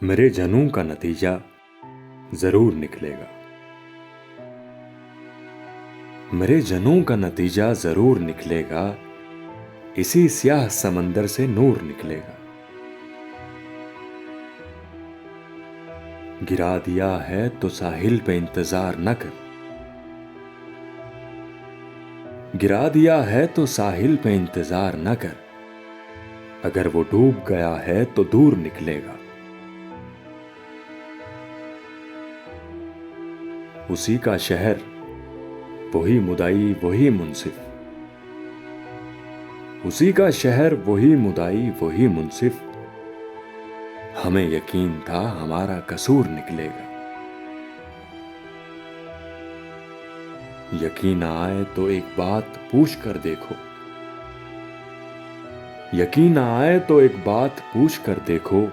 میرے جنوں کا نتیجہ ضرور نکلے گا. میرے جنوں کا نتیجہ ضرور نکلے گا. اسی سیاہ سمندر سے نور نکلے گا. گرا دیا ہے تو ساحل پہ انتظار نہ کر. گرا دیا ہے تو ساحل پہ انتظار نہ کر. اگر وہ ڈوب گیا ہے تو دور نکلے گا. اسی کا شہر وہی مدعی وہی منصف. اسی کا شہر وہی مدعی وہی منصف. ہمیں یقین تھا ہمارا قصور نکلے گا. یقین آئے تو ایک بات پوچھ کر دیکھو. یقین آئے تو ایک بات پوچھ کر دیکھو.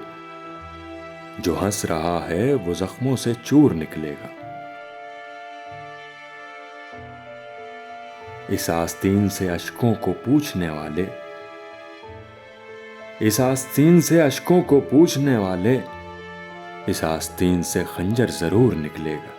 جو ہنس رہا ہے وہ زخموں سے چور نکلے گا. اس آستین سے اشکوں کو پوچھنے والے، اس آستین سے اشکوں کو پوچھنے والے، اس آستین سے خنجر ضرور نکلے گا.